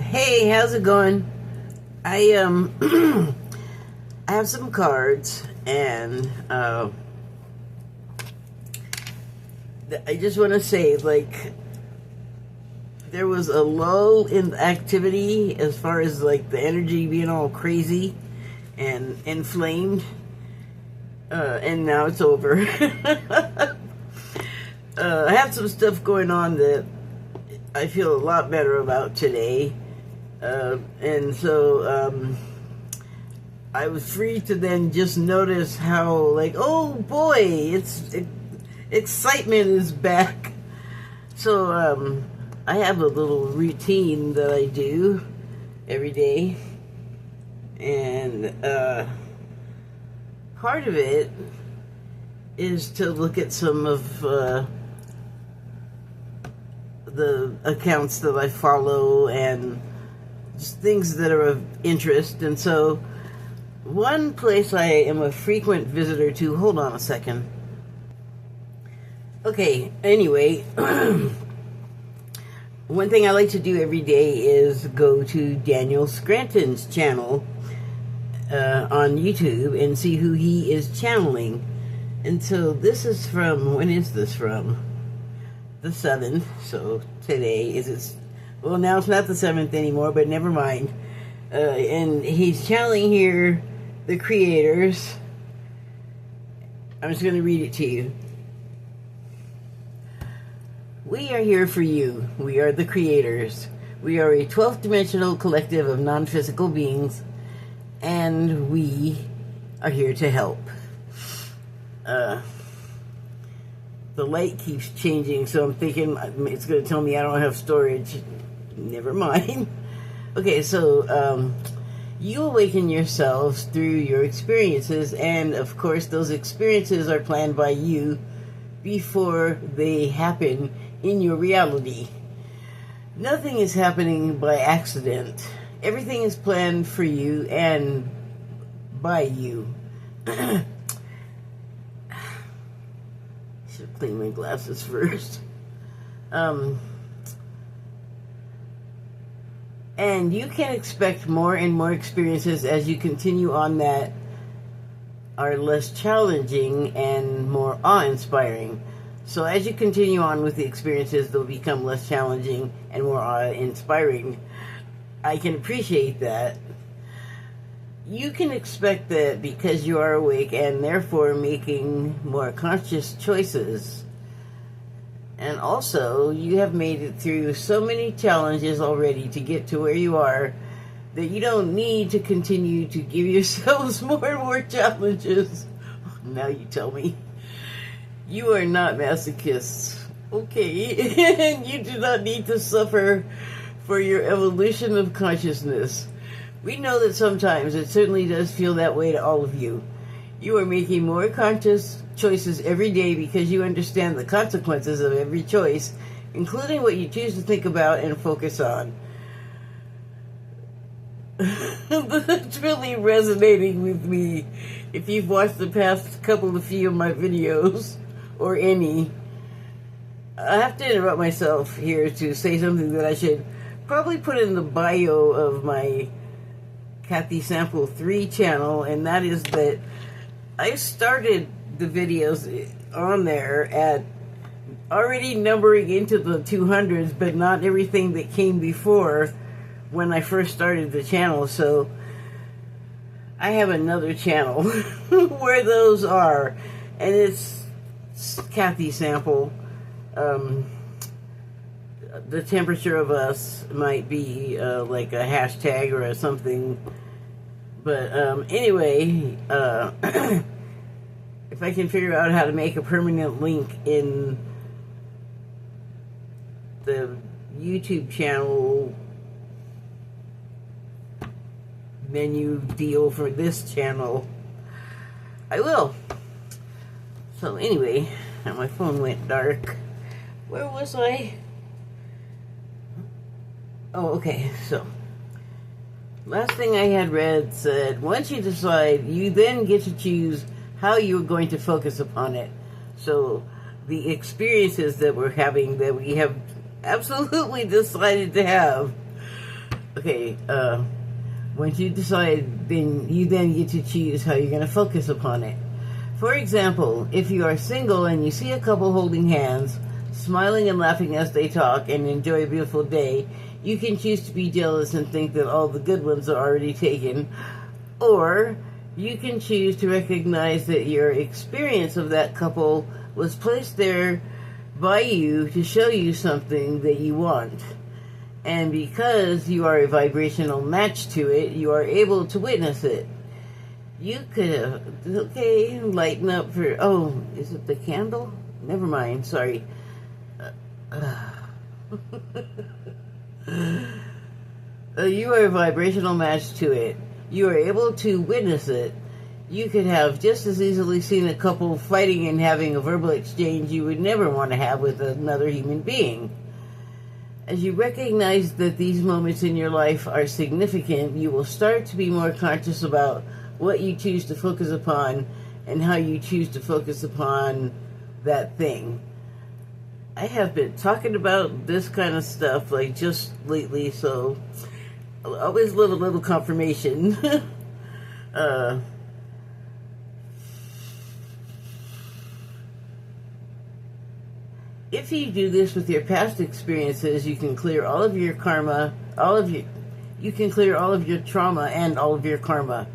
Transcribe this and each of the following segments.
Hey, how's it going? I I have some cards, and I just want to say, like, there was a lull in activity as far as like the energy being all crazy and inflamed, and now it's over. I have some stuff going on that I feel a lot better about today, and so I was free to then just notice how, like, oh boy, excitement is back. So I have a little routine that I do every day, and part of it is to look at some of the accounts that I follow and just things that are of interest. And so one place I am a frequent visitor to, hold on a second. Okay, anyway, one thing I like to do every day is go to Daniel Scranton's channel on YouTube and see who he is channeling. And so this is from, when is this from? The 7th. So today is, well, now it's not the 7th anymore, but never mind. And he's channeling here the creators. I'm just going to read it to you. We are here for you. We are the creators. We are a 12th dimensional collective of non-physical beings, and we are here to help. The light keeps changing, so I'm thinking it's going to tell me I don't have storage. Never mind. Okay, so you awaken yourselves through your experiences, and of course those experiences are planned by you before they happen in your reality. Nothing is happening by accident. Everything is planned for you and by you. Should clean my glasses first. And you can expect more and more experiences as you continue on that are less challenging and more awe-inspiring. So as you continue on with the experiences, they'll become less challenging and more awe-inspiring. I can appreciate that. You can expect that because you are awake and therefore making more conscious choices. And also, you have made it through so many challenges already to get to where you are that you don't need to continue to give yourselves more and more challenges. Now you tell me. You are not masochists, okay? And you do not need to suffer for your evolution of consciousness. We know that sometimes it certainly does feel that way to all of you. You are making more conscious choices every day because you understand the consequences of every choice, including what you choose to think about and focus on. It's really resonating with me. If you've watched the past few of my videos, or any, I have to interrupt myself here to say something that I should probably put in the bio of my Kathy Sample 3 channel, and that is that I started the videos on there at already numbering into the 200s, but not everything that came before when I first started the channel. So I have another channel where those are, and it's Kathy Sample. The temperature of us might be like a hashtag or something, but anyway, if I can figure out how to make a permanent link in the YouTube channel menu deal for this channel, I will. So anyway, my phone went dark. Where was I? Oh, okay, so last thing I had read said, once you decide, you then get to choose how you're going to focus upon it. So the experiences that we're having, that we have absolutely decided to have, Okay, once you decide, then you get to choose how you're going to focus upon it. For example, if you are single and you see a couple holding hands, smiling and laughing as they talk and enjoy a beautiful day, you can choose to be jealous and think that all the good ones are already taken, or you can choose to recognize that your experience of that couple was placed there by you to show you something that you want. And because you are a vibrational match to it, you are able to witness it. You could have, okay, lighten up for, oh, is it the candle? Never mind, sorry. You are a vibrational match to it. You are able to witness it. You could have just as easily seen a couple fighting and having a verbal exchange you would never want to have with another human being. As you recognize that these moments in your life are significant, you will start to be more conscious about what you choose to focus upon and how you choose to focus upon that thing. I have been talking about this kind of stuff like just lately, so I always love a little confirmation. If you do this with your past experiences, you can clear all of your karma, you can clear all of your trauma and all of your karma.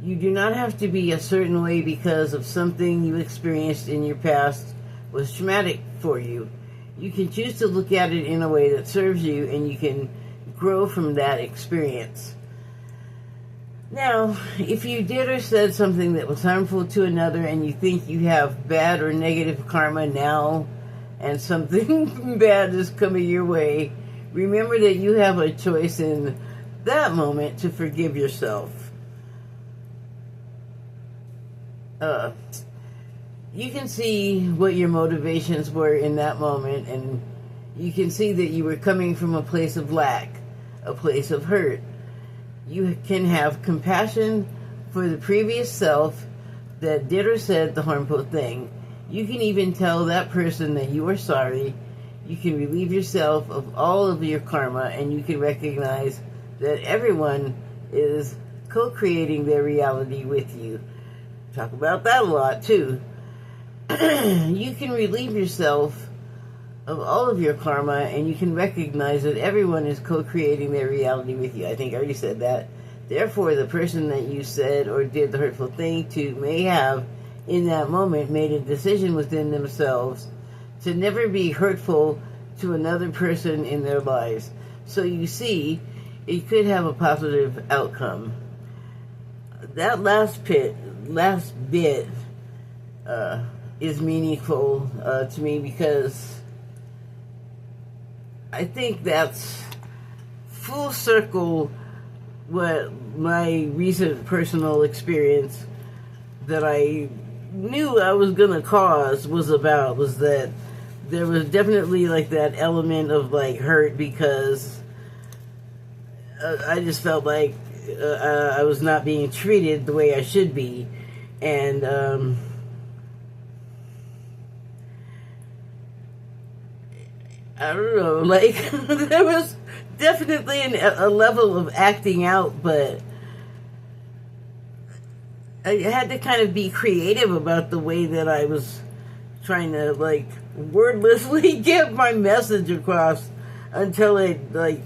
You do not have to be a certain way because of something you experienced in your past was traumatic for you. You can choose to look at it in a way that serves you, and you can grow from that experience. Now, if you did or said something that was harmful to another and you think you have bad or negative karma now and something bad is coming your way, remember that you have a choice in that moment to forgive yourself. You can see what your motivations were in that moment, and you can see that you were coming from a place of lack, a place of hurt. You can have compassion for the previous self that did or said the harmful thing. You can even tell that person that you are sorry. You can relieve yourself of all of your karma, and you can recognize that everyone is co-creating their reality with you. Talk about that a lot, too. You can relieve yourself of all of your karma, and you can recognize that everyone is co-creating their reality with you. I think I already said that. Therefore, the person that you said or did the hurtful thing to may have, in that moment, made a decision within themselves to never be hurtful to another person in their lives. So you see, it could have a positive outcome. That last bit is meaningful to me because I think that's full circle what my recent personal experience that I knew I was going to cause was about, was that there was definitely like that element of like hurt because I just felt like I was not being treated the way I should be. And I don't know, like, there was definitely a level of acting out, but I had to kind of be creative about the way that I was trying to, like, wordlessly get my message across until it, like,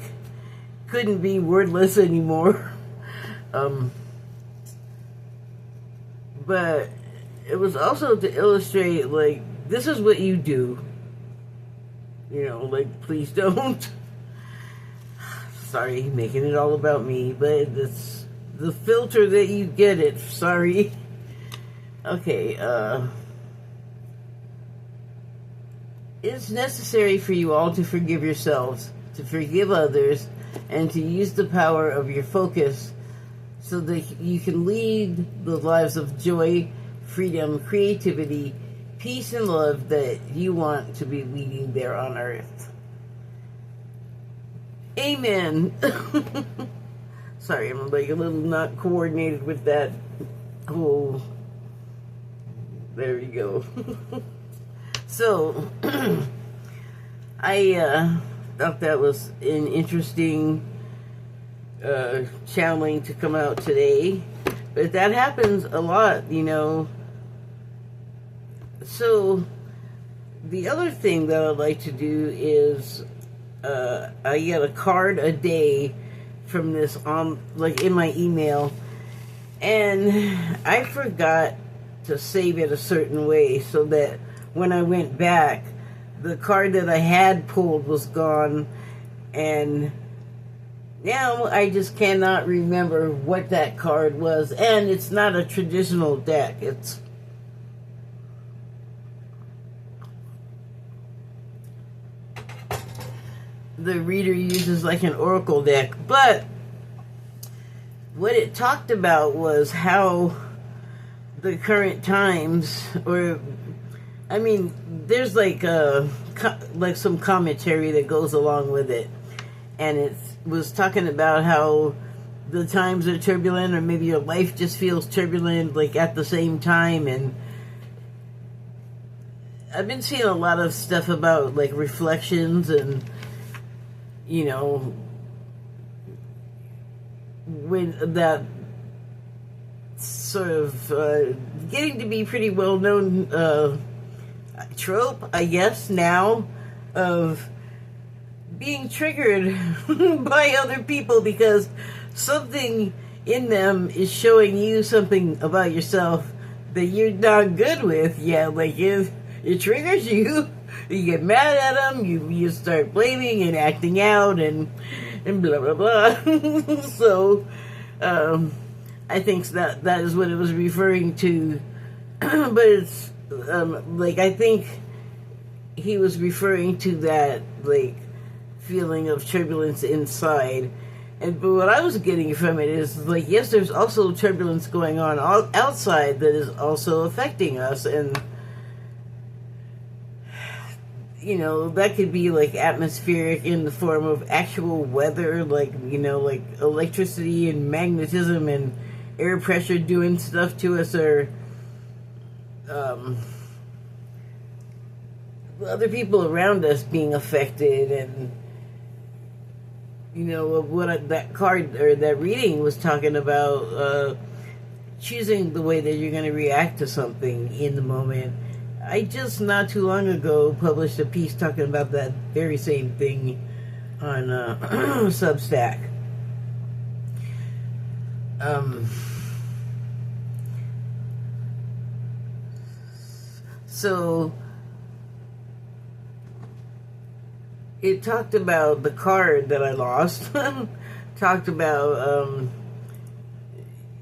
couldn't be wordless anymore. But it was also to illustrate, like, this is what you do. You know, like, please don't. Sorry, making it all about me, but it's the filter that you get it. Sorry. Okay, it's necessary for you all to forgive yourselves, to forgive others, and to use the power of your focus so that you can lead the lives of joy, freedom, creativity, peace, and love that you want to be leading there on earth. Amen. Sorry, I'm like a little not coordinated with that whole... There we go. So, I thought that was an interesting channeling to come out today. But that happens a lot, you know. So the other thing that I'd like to do is I get a card a day from this like in my email, and I forgot to save it a certain way so that when I went back, the card that I had pulled was gone, and now I just cannot remember what that card was. And it's not a traditional deck. It's the reader uses like an oracle deck. But what it talked about was how the current times, or I mean, there's like some commentary that goes along with it, and it was talking about how the times are turbulent, or maybe your life just feels turbulent, like at the same time. And I've been seeing a lot of stuff about like reflections, and you know, when that sort of getting to be pretty well known trope, I guess, now, of being triggered by other people because something in them is showing you something about yourself that you're not good with. Yeah, like if it triggers you, you get mad at them, you start blaming and acting out and blah blah blah. So I think that is what it was referring to. But it's like, I think he was referring to that like feeling of turbulence inside. But what I was getting from it is like, yes, there's also turbulence going on outside that is also affecting us. And you know, that could be like atmospheric in the form of actual weather, like, you know, like electricity and magnetism and air pressure doing stuff to us, or other people around us being affected. And you know, what that card or that reading was talking about, choosing the way that you're going to react to something in the moment. I just not too long ago published a piece talking about that very same thing on Substack. So it talked about the card that I lost. Talked about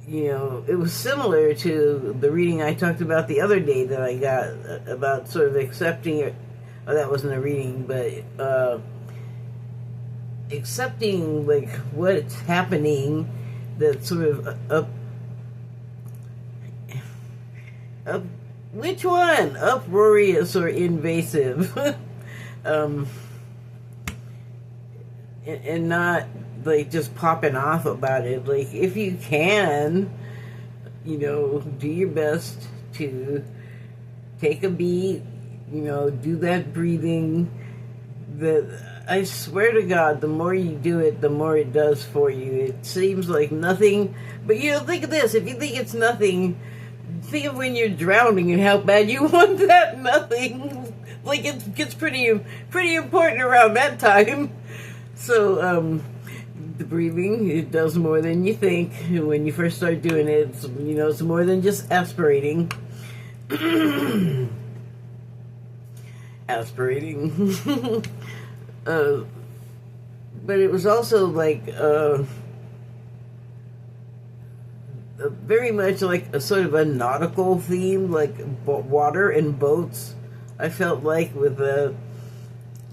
you know, it was similar to the reading I talked about the other day that I got about sort of accepting it. Oh, that wasn't a reading, but accepting like what's happening, that sort of which one? Uproarious or invasive? And not like just popping off about it. Like, if you can, you know, do your best to take a beat, you know, do that breathing. I swear to God, the more you do it, the more it does for you. It seems like nothing, but you know, think of this. If you think it's nothing, think of when you're drowning and how bad you want that nothing. Like, it gets pretty important around that time. So, the breathing, it does more than you think. When you first start doing it, it's, you know, it's more than just aspirating. Aspirating. But it was also like very much like a sort of a nautical theme, like water and boats. I felt like with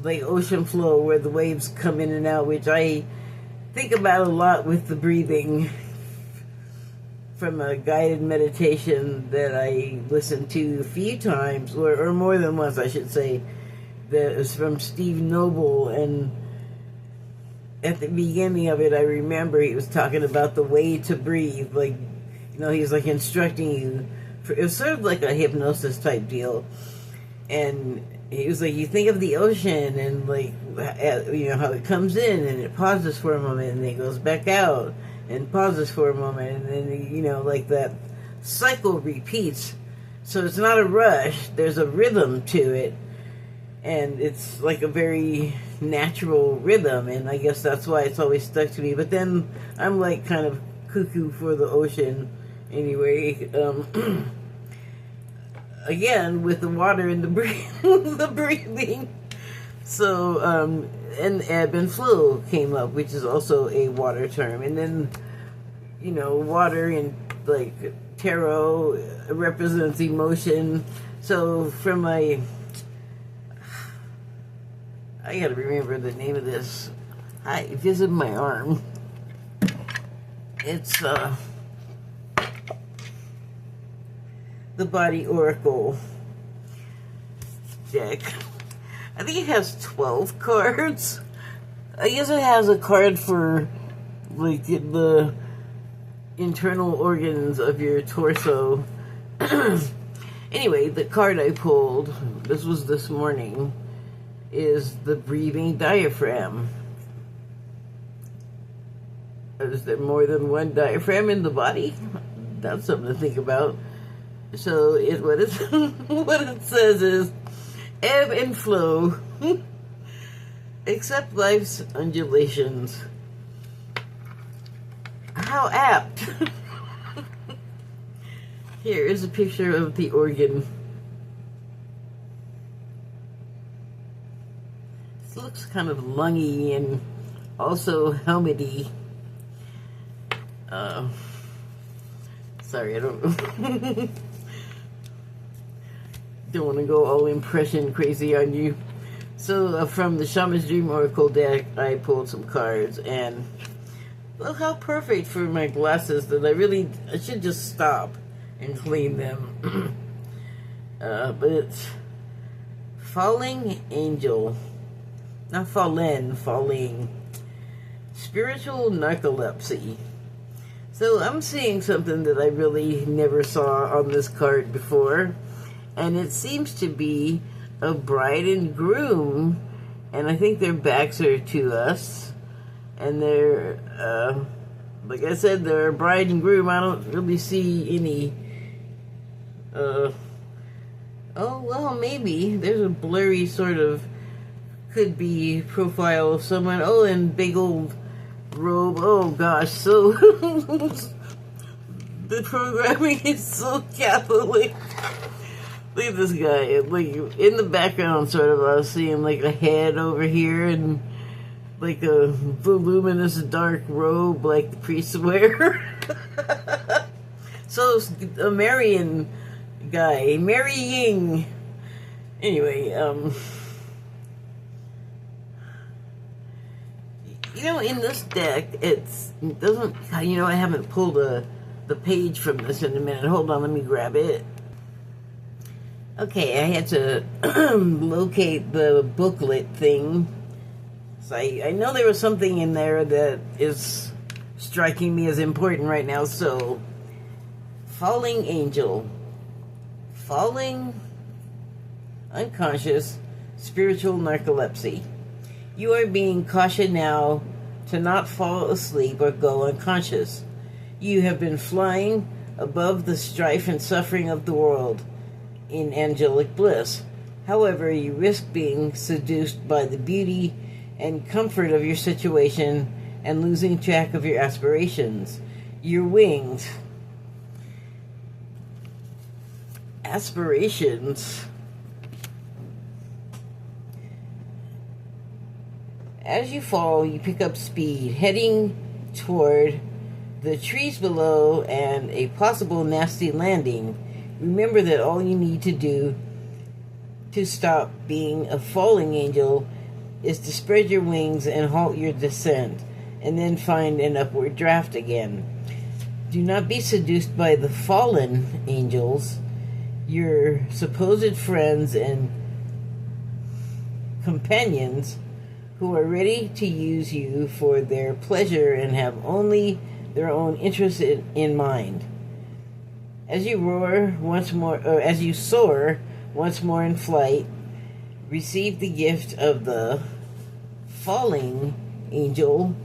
like ocean flow, where the waves come in and out, which I think about a lot with the breathing from a guided meditation that I listened to a few times, or more than once, I should say, that was from Steve Noble. And at the beginning of it, I remember he was talking about the way to breathe. Like, you know, he's like instructing you. It was sort of like a hypnosis type deal. And he was like, you think of the ocean and like how it comes in and it pauses for a moment and then it goes back out and pauses for a moment, and then like that cycle repeats. So it's not a rush. There's a rhythm to it, and it's like a very natural rhythm, and I guess that's why it's always stuck to me. But then I'm like kind of cuckoo for the ocean anyway. Again, with the water and the breathing. So, and ebb and flow came up, which is also a water term. And then, water in like tarot represents emotion. So from I gotta remember the name of this. I visit my arm. It's the Body Oracle deck. I think it has 12 cards. I guess it has a card for like the internal organs of your torso. Anyway, the card I pulled, this was this morning, is the breathing diaphragm. Is there more than one diaphragm in the body? That's something to think about. So what it says is, ebb and flow, accept life's undulations. How apt. Here is a picture of the organ. It looks kind of lungy and also helmety. Sorry, I don't don't want to go all impression crazy on you. So from the Shaman's Dream Oracle deck, I pulled some cards, and look how perfect for my glasses that I should just stop and clean them. But it's Falling Angel. Not falling. Spiritual Narcolepsy. So I'm seeing something that I really never saw on this card before. And it seems to be a bride and groom. And I think their backs are to us. And they're, like I said, they're a bride and groom. I don't really see any, oh, well, maybe. There's a blurry sort of, could be profile of someone. Oh, and big old robe. Oh, gosh. So, the programming is so Catholic. Look at this guy. Like, in the background, sort of, I was seeing, like, a head over here and like a voluminous dark robe like the priests wear. So a Marian guy, marrying. Anyway, in this deck, it doesn't, I haven't pulled the page from this in a minute. Hold on, let me grab it. Okay, I had to locate the booklet thing. So I know there was something in there that is striking me as important right now. So, Falling Angel. Falling unconscious, spiritual narcolepsy. You are being cautioned now to not fall asleep or go unconscious. You have been flying above the strife and suffering of the world in angelic bliss. However, you risk being seduced by the beauty and comfort of your situation and losing track of your aspirations. Your wings. Aspirations. As you fall, you pick up speed, heading toward the trees below and a possible nasty landing. Remember that all you need to do to stop being a falling angel is to spread your wings and halt your descent, and then find an upward draft again. Do not be seduced by the fallen angels, your supposed friends and companions who are ready to use you for their pleasure and have only their own interest in mind. As you roar once more, or as you soar once more in flight, receive the gift of the falling angel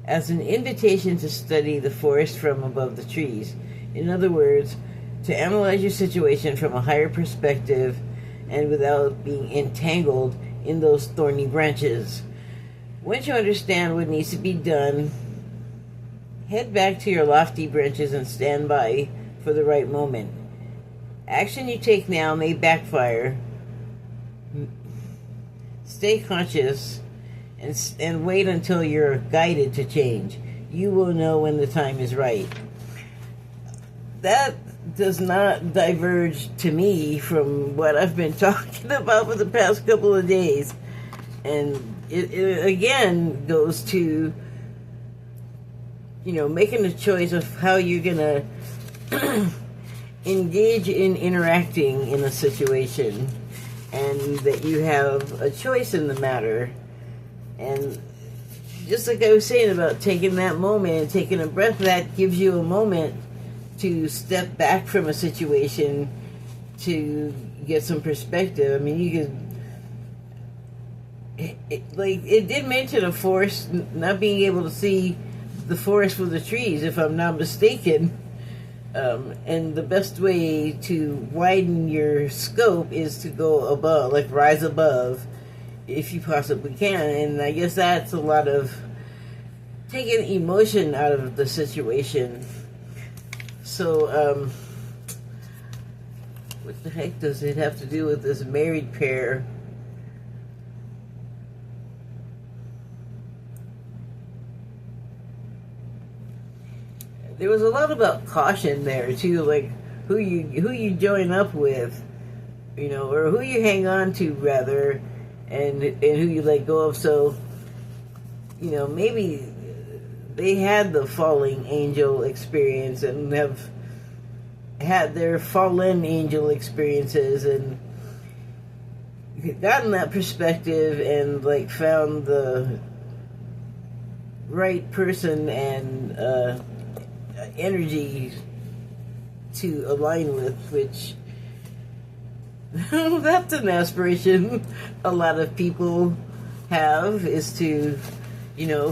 as an invitation to study the forest from above the trees. In other words, to analyze your situation from a higher perspective and without being entangled in those thorny branches. Once you understand what needs to be done, head back to your lofty branches and stand by for the right moment. Action you take now may backfire. Stay conscious and wait until you're guided to change. You will know when the time is right. That does not diverge to me from what I've been talking about for the past couple of days. And it again goes to, making a choice of how you're going to engage in interacting in a situation, and that you have a choice in the matter. And just like I was saying about taking that moment and taking a breath, that gives you a moment to step back from a situation to get some perspective. I mean, you could, it did mention a forest, not being able to see the forest for the trees, if I'm not mistaken. And the best way to widen your scope is to go above, like rise above, if you possibly can. And I guess that's a lot of taking emotion out of the situation. So, what the heck does it have to do with this married pair? There was a lot about caution there too, like who you join up with, or who you hang on to rather, and who you let go of. So, maybe they had the falling angel experience and have had their fallen angel experiences and gotten that perspective and found the right person and energy to align with, which that's an aspiration a lot of people have, is to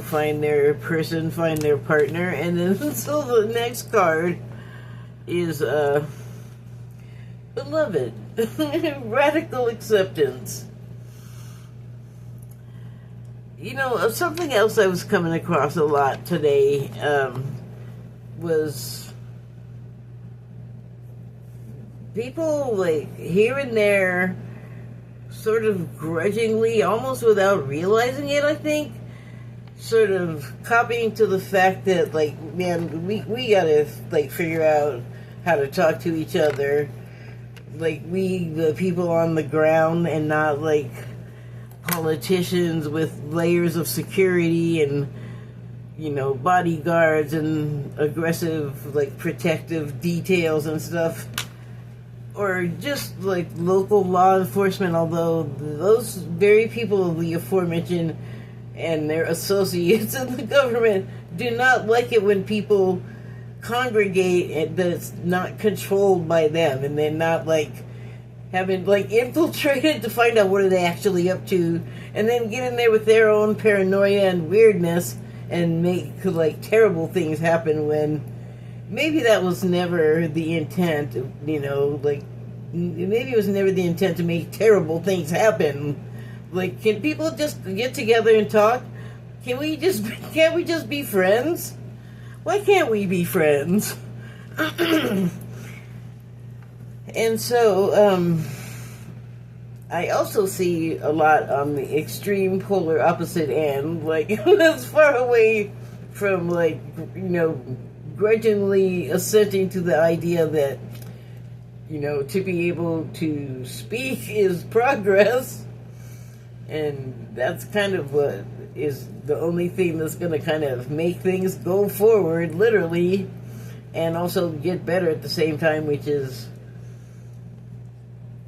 find their person, find their partner. And then so the next card is beloved. Radical acceptance. Something else I was coming across a lot today was people here and there sort of grudgingly, almost without realizing it, I think, sort of copying to the fact that man, we gotta figure out how to talk to each other, we the people on the ground, and not politicians with layers of security and bodyguards and aggressive, protective details and stuff. Or just, local law enforcement, although those very people, the aforementioned, and their associates in the government, do not like it when people congregate that's not controlled by them, and they're not, having, infiltrated to find out what are they actually up to, and then get in there with their own paranoia and weirdness and make terrible things happen when maybe that was never the intent. Maybe it was never the intent to make terrible things happen. Can people just get together and talk? Can't we just be friends? Why can't we be friends? And so I also see a lot on the extreme polar opposite end, as far away from, grudgingly assenting to the idea that, to be able to speak is progress. And that's kind of what is the only thing that's going to kind of make things go forward, literally, and also get better at the same time, which is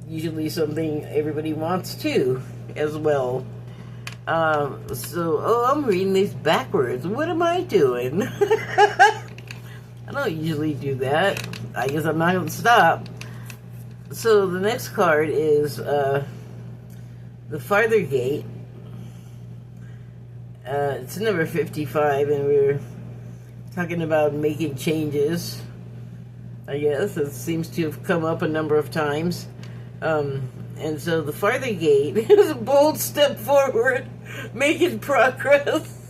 usually something everybody wants too, as well. I'm reading these backwards. What am I doing? I don't usually do that. I guess I'm not going to stop. So the next card is the farther gate. It's number 55, and we're talking about making changes. I guess it seems to have come up a number of times. And so the farther gate is a bold step forward, making progress.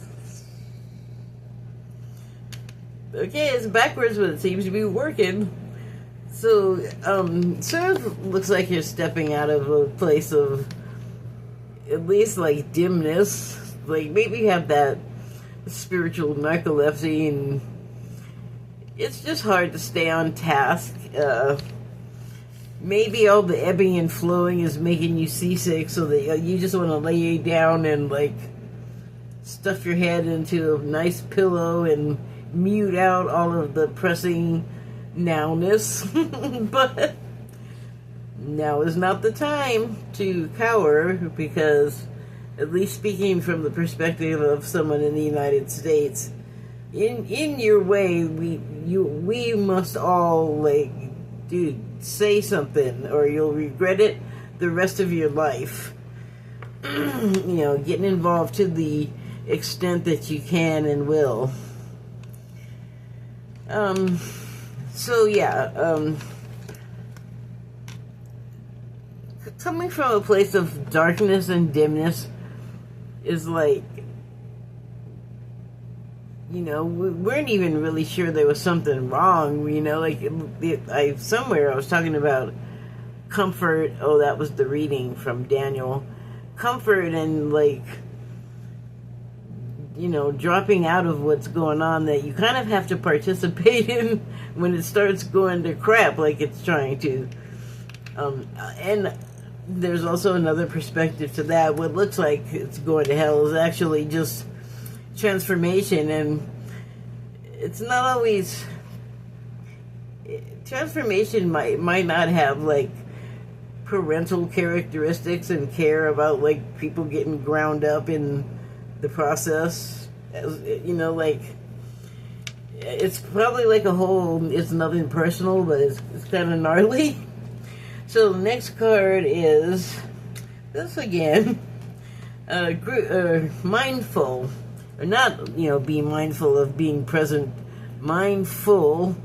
Okay, it's backwards, but it seems to be working. So, sort of looks like you're stepping out of a place of at least like dimness. Like maybe you have that spiritual narcolepsy, and it's just hard to stay on task. Maybe all the ebbing and flowing is making you seasick, so that you just want to lay down and like stuff your head into a nice pillow and mute out all of the pressing nowness. But now is not the time to cower, because at least speaking from the perspective of someone in the United States, in your way, we must all, like, dude, say something or you'll regret it the rest of your life. You know, getting involved to the extent that you can and will. So yeah, coming from a place of darkness and dimness is like, you know, we weren't even really sure there was something wrong, you know, like, somewhere I was talking about comfort. Oh, that was the reading from Daniel. Comfort and, like, you know, dropping out of what's going on that you kind of have to participate in when it starts going to crap like it's trying to. And there's also another perspective to that. What looks like it's going to hell is actually just transformation, and it's not always. Transformation might not have like parental characteristics and care about like people getting ground up in the process. You know, like, it's probably like a whole, it's nothing personal, but it's kind of gnarly. So the next card is this again. Mindful, or not, you know, being mindful of being present, mindful,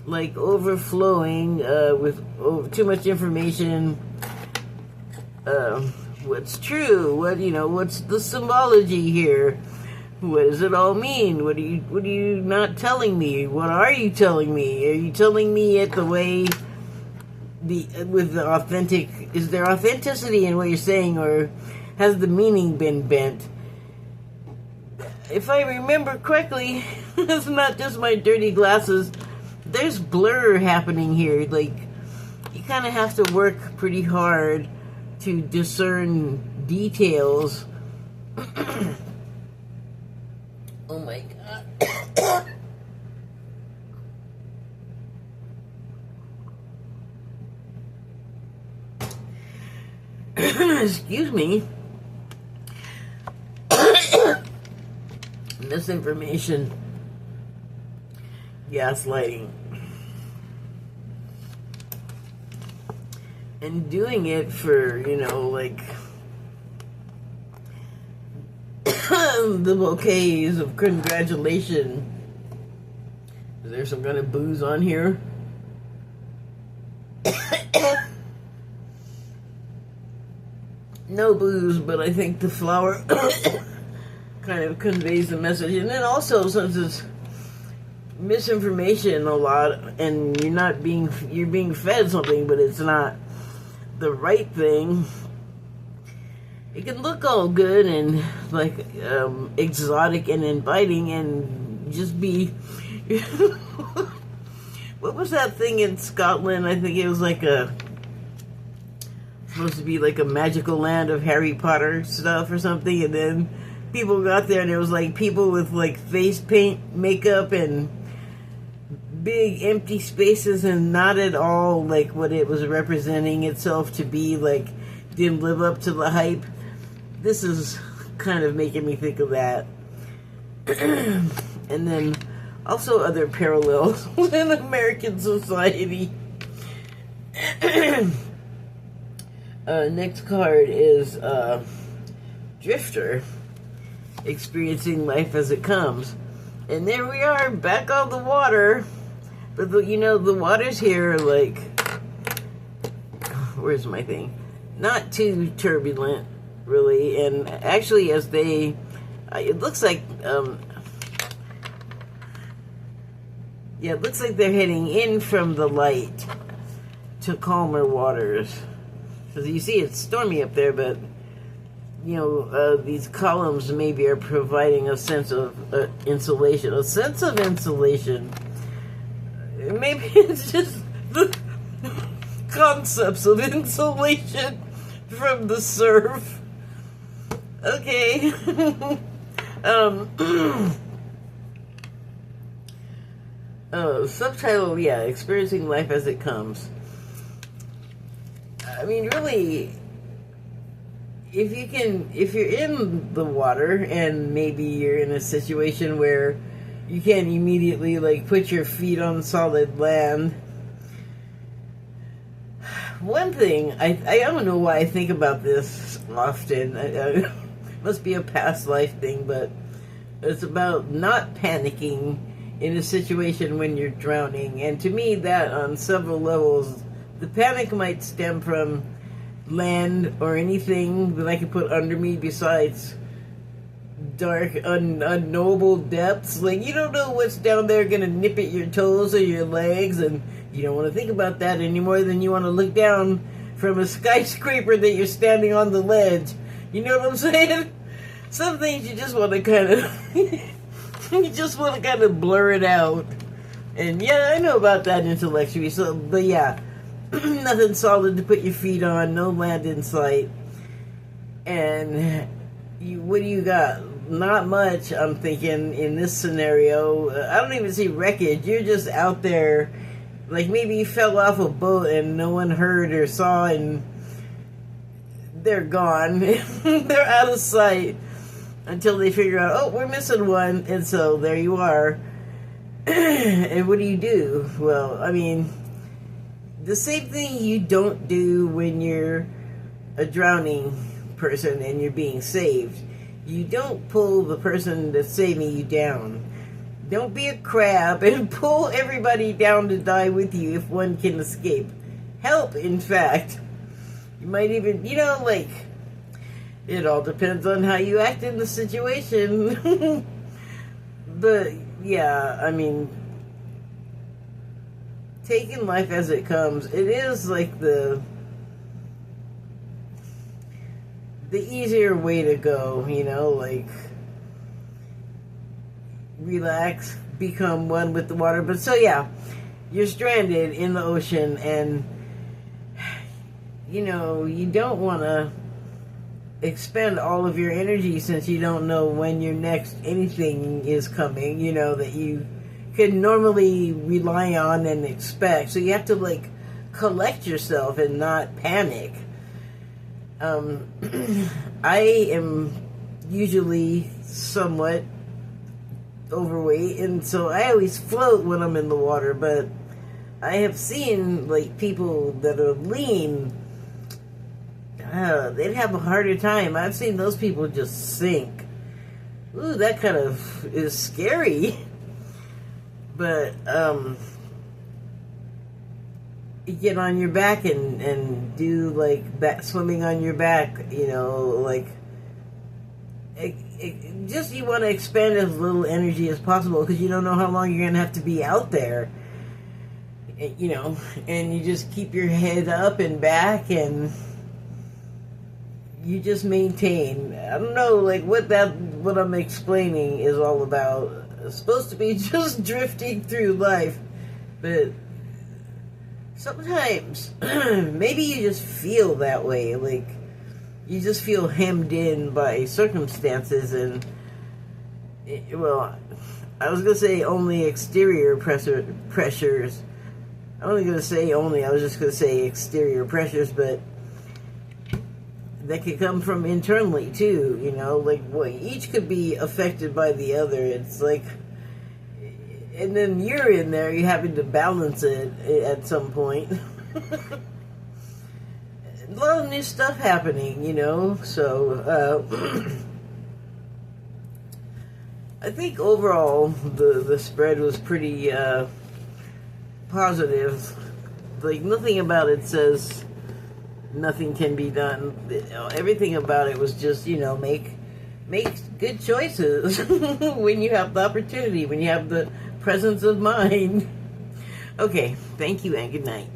like overflowing with too much information. What's true? What, you know? What's the symbology here? What does it all mean? What are you not telling me? What are you telling me? Are you telling me it the way with the authentic? Is there authenticity in what you're saying, or has the meaning been bent? If I remember correctly, it's not just my dirty glasses. There's blur happening here. Like, you kind of have to work pretty hard to discern details. Oh my god. Excuse me. Misinformation, gaslighting, and doing it for, you know, like, the bouquets of congratulation. Is there some kind of booze on here? No booze, but I think the flower kind of conveys the message. And then also, since it's misinformation a lot, and you're being fed something, but it's not the right thing, it can look all good and like exotic and inviting, and just be what was that thing in Scotland? I think it was like supposed to be like a magical land of Harry Potter stuff or something, and then people got there and it was like people with like face paint, makeup, and big empty spaces, and not at all like what it was representing itself to be. Like, didn't live up to the hype. This is kind of making me think of that. And then also other parallels in American society. Next card is Drifter. experiencing life as it comes. And there we are, back on the water. But the waters here are like, where's my thing? Not too turbulent, really. And actually, as they, it looks like, it looks like they're heading in from the light to calmer waters. Because you see, it's stormy up there, but these columns maybe are providing a sense of insulation. A sense of insulation. Maybe it's just the concepts of insulation from the surf. Okay. Subtitle, experiencing life as it comes. I mean, really, if you're in the water and maybe you're in a situation where you can't immediately like put your feet on solid land. One thing, I don't know why I think about this often. It must be a past life thing, but it's about not panicking in a situation when you're drowning. And to me, that on several levels, the panic might stem from land or anything that I could put under me besides dark, unknowable depths. Like, you don't know what's down there gonna nip at your toes or your legs, and you don't want to think about that any more than you want to look down from a skyscraper that you're standing on the ledge. You know what I'm saying? Some things you just want to kind of you just want to kind of blur it out. And yeah, I know about that intellectually. So, but yeah, nothing solid to put your feet on, no land in sight, and what do you got? Not much, I'm thinking, in this scenario. I don't even see wreckage. You're just out there, like maybe you fell off a boat and no one heard or saw, and they're gone. They're out of sight until they figure out, oh, we're missing one, and so there you are. And what do? Well, I mean, the same thing you don't do when you're a drowning person and you're being saved. You don't pull the person that's saving you down. Don't be a crab and pull everybody down to die with you if one can escape. Help, in fact. You might even, like, it all depends on how you act in the situation. But, yeah, I mean, taking life as it comes, it is like the easier way to go, like relax, become one with the water. But so yeah, you're stranded in the ocean, and you don't want to expend all of your energy since you don't know when your next anything is coming, that you could normally rely on and expect. So you have to like collect yourself and not panic. I am usually somewhat overweight, and so I always float when I'm in the water, but I have seen like people that are lean, they'd have a harder time. I've seen those people just sink. Ooh, that kind of is scary. But you get on your back and do like back swimming on your back, like just you want to expend as little energy as possible because you don't know how long you're gonna have to be out there, and you just keep your head up and back, and you just maintain. I don't know, like what I'm explaining is all about. It's supposed to be just drifting through life, but sometimes maybe you just feel that way, like you just feel hemmed in by circumstances, and well, I was gonna say only exterior pressures. I wasn't gonna say only, I was just gonna say exterior pressures, but that could come from internally too, like each could be affected by the other. It's like, and then you're in there, you're having to balance it at some point. A lot of new stuff happening, so I think overall the spread was pretty positive. Like, nothing about it says nothing can be done. Everything about it was just, make good choices when you have the opportunity, when you have the presence of mind. Okay, thank you and good night.